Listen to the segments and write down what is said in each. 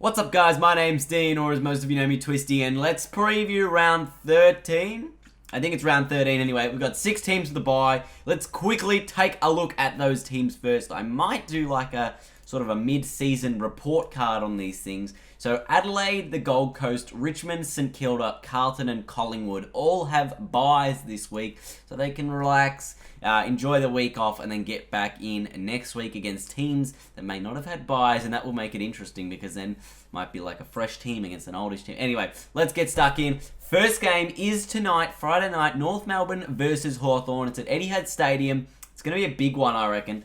What's up, guys? My name's Dean, or as most of you know me, Twisty, and let's preview round 13. I think it's round 13 anyway. We've got 6 teams to the bye. Let's quickly take a look at those teams first. I might do like a sort of a mid-season report card on these things. So Adelaide, the Gold Coast, Richmond, St Kilda, Carlton and Collingwood all have byes this week, so they can relax, enjoy the week off, and then get back in next week against teams that may not have had byes, and that will make it interesting because then might be like a fresh team against an oldish team. Anyway, let's get stuck in. First game is tonight, Friday night, North Melbourne versus Hawthorn. It's at Etihad Stadium. It's going to be a big one, I reckon.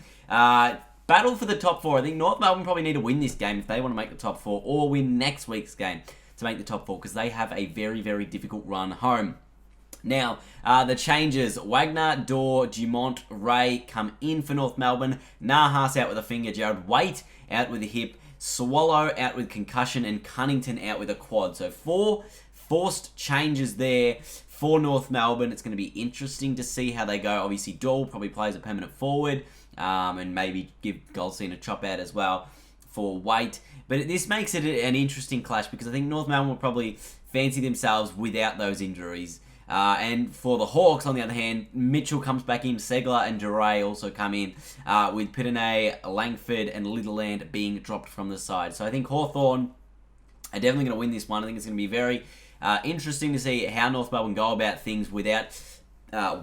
Battle for the top 4. I think North Melbourne probably need to win this game if they want to make the top 4, or win next week's game to make the top 4, because they have a very, very difficult run home. Now, the changes. Wagner, Dorr, Dumont, Ray come in for North Melbourne. Nahas out with a finger. Jared Waite out with a hip. Swallow out with concussion. And Cunnington out with a quad. So 4 forced changes there for North Melbourne. It's going to be interesting to see how they go. Obviously, Dorr probably plays a permanent forward. And maybe give Goldstein a chop out as well for Waite. But this makes it an interesting clash because I think North Melbourne will probably fancy themselves without those injuries. And for the Hawks, on the other hand, Mitchell comes back in, Segler and Duray also come in, with Pitane, Langford and Littleland being dropped from the side. So I think Hawthorn are definitely going to win this one. I think it's going to be very interesting to see how North Melbourne go about things without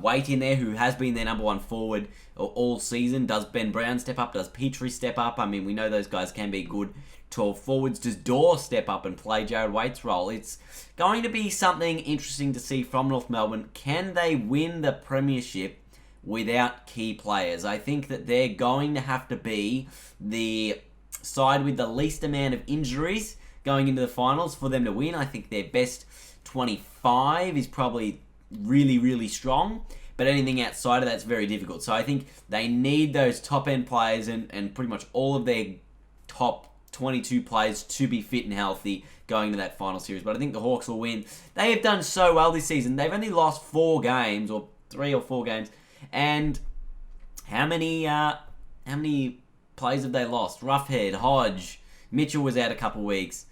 Waite in there, who has been their number 1 forward all season. Does Ben Brown step up? Does Petrie step up? I mean, we know those guys can be good 12 forwards. Does Dorr step up and play Jared Waite's role? It's going to be something interesting to see from North Melbourne. Can they win the premiership without key players? I think that they're going to have to be the side with the least amount of injuries going into the finals for them to win. I think their best 25 is probably really, really strong, but anything outside of that's very difficult. So I think they need those top-end players and pretty much all of their top 22 players to be fit and healthy going to that final series. But I think the Hawks will win. They have done so well this season. They've only lost 4 games, or 3 or 4 games, and how many players have they lost? Roughhead, Hodge, Mitchell was out a couple weeks.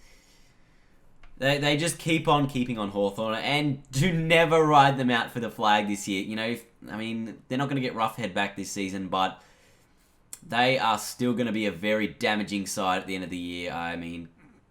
They just keep on keeping on Hawthorn and do never ride them out for the flag this year. You know, they're not going to get Roughhead back this season, but they are still going to be a very damaging side at the end of the year. I mean,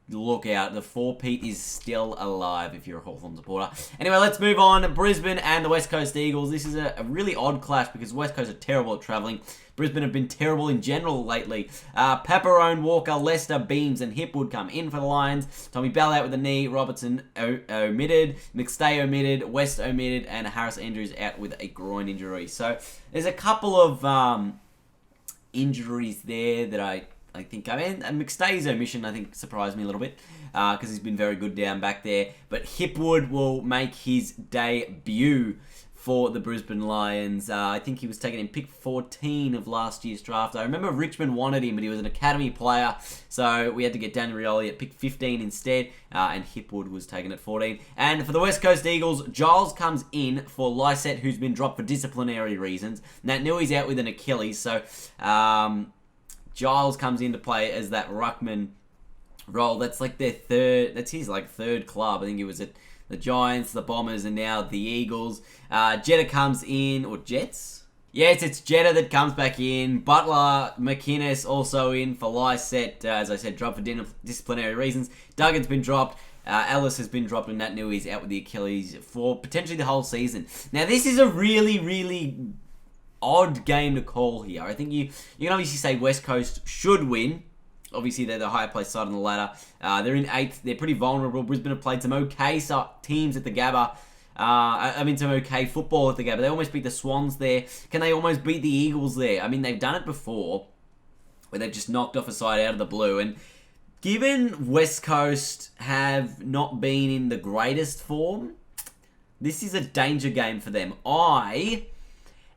look out. The 4-peat is still alive if you're a Hawthorn supporter. Anyway, let's move on. Brisbane and the West Coast Eagles. This is a really odd clash because West Coast are terrible at travelling. Brisbane have been terrible in general lately. Paparone, Walker, Lester, Beams, and Hipwood come in for the Lions. Tommy Bell out with a knee. Robertson omitted. McStay omitted. West omitted. And Harris Andrews out with a groin injury. So there's a couple of injuries there that I think, and McStay's omission, I think, surprised me a little bit because he's been very good down back there. But Hipwood will make his debut for the Brisbane Lions. I think he was taken in pick 14 of last year's draft. I remember Richmond wanted him, but he was an academy player, so we had to get Daniel Rioli at pick 15 instead, and Hipwood was taken at 14. And for the West Coast Eagles, Giles comes in for Lysette, who's been dropped for disciplinary reasons. Nat Nui's out with an Achilles, so Giles comes in to play as that ruckman role. That's like that's his third club. I think it was at the Giants, the Bombers, and now the Eagles. Jetta comes in, or Jets? Yes, it's Jetta that comes back in. Butler, McInnes also in for Lysette, as I said, dropped for disciplinary reasons. Duggan's been dropped. Ellis has been dropped, and Nat Nui's out with the Achilles for potentially the whole season. Now, this is a really, really odd game to call here. I think you can obviously say West Coast should win. Obviously, they're the higher placed side on the ladder. They're in 8th. They're pretty vulnerable. Brisbane have played some okay teams at the Gabba. Some okay football at the Gabba. They almost beat the Swans there. Can they almost beat the Eagles there? I mean, they've done it before, where they've just knocked off a side out of the blue. And given West Coast have not been in the greatest form, this is a danger game for them. I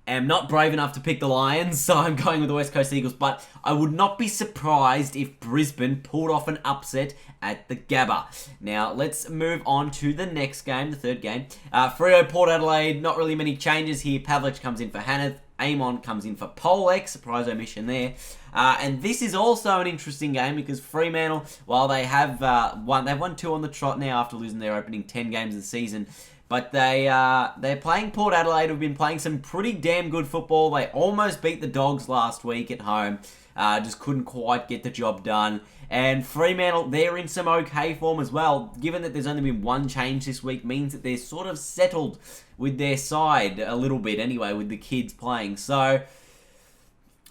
am not brave enough to pick the Lions, so I'm going with the West Coast Eagles, but I would not be surprised if Brisbane pulled off an upset at the Gabba. Now, let's move on to the next game, the third game. Freo, Port Adelaide, not really many changes here. Pavlich comes in for Hanneth. Amon comes in for Polex, surprise omission there. And this is also an interesting game because Fremantle, while they've won 2 on the trot now after losing their opening 10 games of the season. But they're playing Port Adelaide, who've been playing some pretty damn good football. They almost beat the Dogs last week at home. Just couldn't quite get the job done. And Fremantle, they're in some okay form as well. Given that there's only been one change this week, means that they're sort of settled with their side a little bit anyway, with the kids playing. So,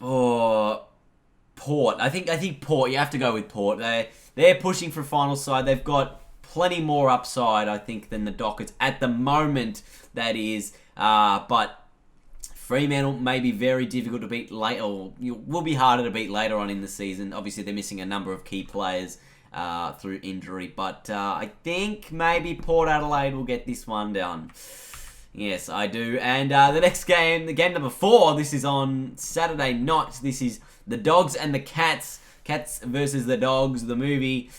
Port. I think Port. You have to go with Port. They're pushing for a final side. They've got plenty more upside, I think, than the Dockers at the moment. That is, but Fremantle may be very difficult to beat later, or will be harder to beat later on in the season. Obviously, they're missing a number of key players through injury, but I think maybe Port Adelaide will get this one done. Yes, I do. And the next game, the game number 4, this is on Saturday night. This is the Dogs and the Cats. Cats versus the Dogs, the movie.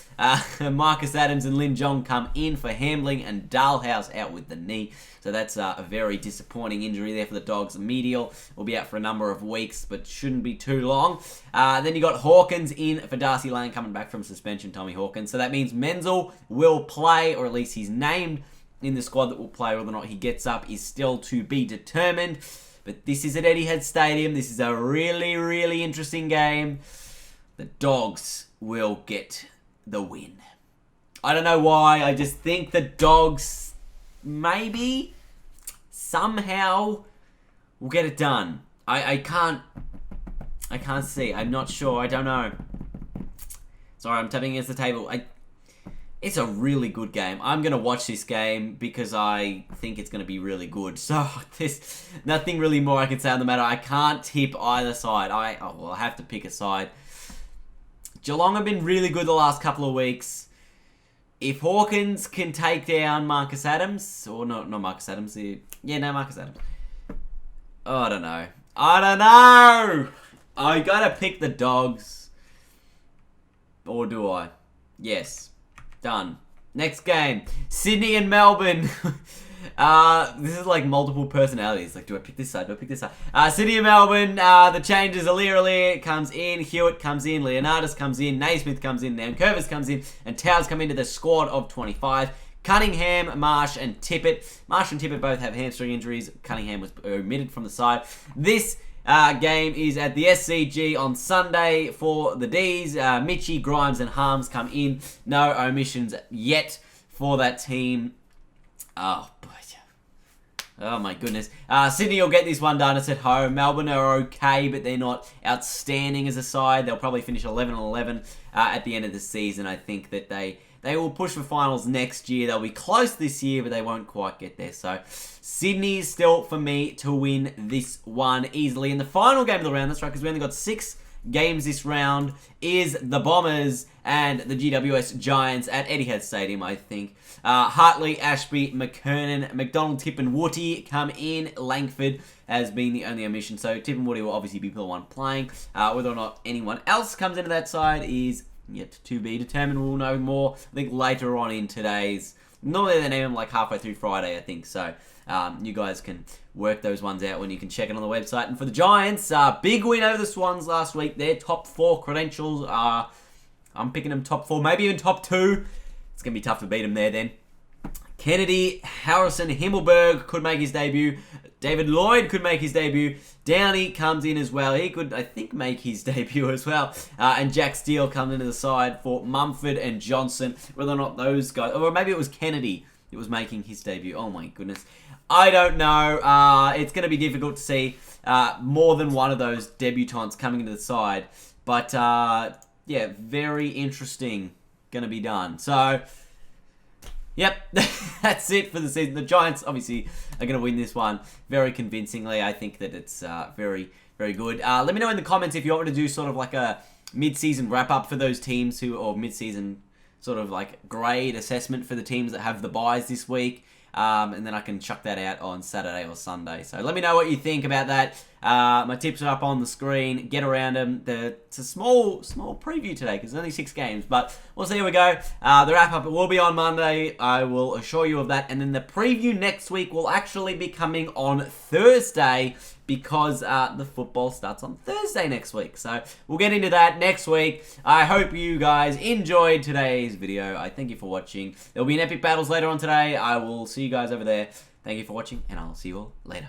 Marcus Adams and Lin Jong come in for Hambling, and Dalhouse out with the knee. So that's a very disappointing injury there for the Dogs. Medial will be out for a number of weeks, but shouldn't be too long. Then you got Hawkins in for Darcy Lane, coming back from suspension, Tommy Hawkins. So that means Menzel will play, or at least he's named in the squad that will play. Whether or not he gets up is still to be determined. But this is at Etihad Stadium. This is a really, really interesting game. The Dogs will get the win. I don't know why. I just think the Dogs maybe somehow will get it done. I can't see. I'm not sure. I don't know. Sorry, I'm tapping against the table. It's a really good game. I'm going to watch this game because I think it's going to be really good. So there's nothing really more I can say on the matter. I can't tip either side. I have to pick a side. Geelong have been really good the last couple of weeks. If Hawkins can take down Marcus Adams, or not Marcus Adams, Marcus Adams. Oh, I don't know. I gotta pick the Dogs. Or do I? Yes. Done. Next game. Sydney and Melbourne. This is like multiple personalities. Like, do I pick this side? Do I pick this side? Sydney and Melbourne, the changes. Aliir comes in. Hewitt comes in. Leonardus comes in. Naismith comes in. Nankervis comes in. And Towers come into the squad of 25. Cunningham, Marsh, and Tippett. Marsh and Tippett both have hamstring injuries. Cunningham was omitted from the side. This game is at the SCG on Sunday for the Ds. Mitchie, Grimes, and Harms come in. No omissions yet for that team. Oh my goodness. Sydney will get this one done. It's at home. Melbourne are okay, but they're not outstanding as a side. They'll probably finish 11-11 at the end of the season. I think that they will push for finals next year. They'll be close this year, but they won't quite get there. So Sydney is still for me to win this one easily. And the final game of the round, that's right, because we only got 6 games this round, is the Bombers and the GWS Giants at Etihad Stadium, I think. Hartley, Ashby, McKernan, McDonald, Tip, and Woody come in. Langford has been the only omission, so Tip and Woody will obviously be the one playing. Whether or not anyone else comes into that side is yet to be determined. We'll know more, I think, later on in today's... Normally they name them like halfway through Friday, I think, so you guys can work those ones out when you can check it on the website. And for the Giants, big win over the Swans last week. Their top 4 credentials are... I'm picking them top 4, maybe even top 2. It's going to be tough to beat them there then. Kennedy, Harrison, Himmelberg could make his debut. David Lloyd could make his debut. Downey comes in as well. He could, I think, make his debut as well. And Jack Steele comes into the side for Mumford and Johnson. Whether or not those guys... Or maybe it was Kennedy that was making his debut. Oh, my goodness. I don't know. It's going to be difficult to see more than one of those debutants coming into the side. But, yeah, very interesting going to be done. So... Yep, that's it for the season. The Giants, obviously, are going to win this one very convincingly. I think that it's very, very good. Let me know in the comments if you want me to do sort of like a mid-season wrap-up for those teams or mid-season sort of like grade assessment for the teams that have the buys this week. And then I can chuck that out on Saturday or Sunday. So let me know what you think about that. My tips are up on the screen. Get around them. It's a small preview today because there's only 6 games, but we'll see how we go. The wrap-up will be on Monday. I will assure you of that. And then the preview next week will actually be coming on Thursday because the football starts on Thursday next week. So we'll get into that next week. I hope you guys enjoyed today's video. I thank you for watching. There'll be an epic battles later on today. I will see you guys over there. Thank you for watching, and I'll see you all later.